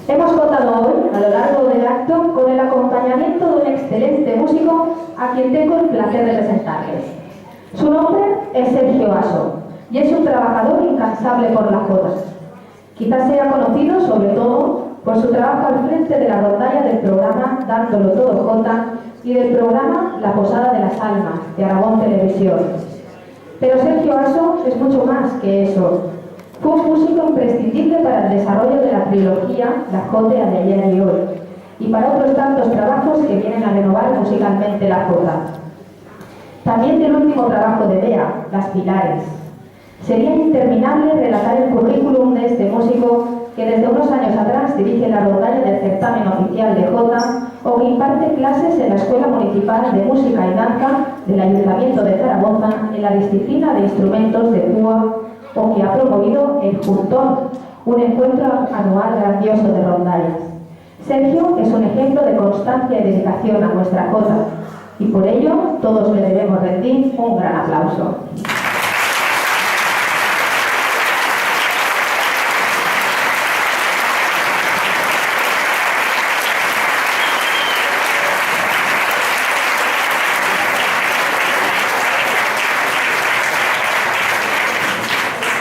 Hemos contado hoy, a lo largo del acto, con el acompañamiento de un excelente músico a quien tengo el placer de presentarles. Su nombre es Sergio Aso y es un trabajador incansable por la jota. Quizás sea conocido sobre todo por su trabajo al frente de la rondalla del programa Dándolo Todo Jota y del programa La Posada de las Almas de Aragón Televisión. Pero Sergio Aso es mucho más que eso. Fue un músico imprescindible para el desarrollo de la trilogía La Jotea de ayer y hoy, y para otros tantos trabajos que vienen a renovar musicalmente la jota. También del último trabajo de Bea, Las Pilares. Sería interminable relatar el currículum de este músico que desde unos años atrás dirige la rondalla del certamen oficial de jota o que imparte clases en la Escuela Municipal de Música y Danza del Ayuntamiento de Zaragoza en la disciplina de instrumentos de púa, o que ha promovido el Juntón, un encuentro anual grandioso de rondallas. Sergio es un ejemplo de constancia y dedicación a nuestra jota, y por ello todos le debemos rendir un gran aplauso.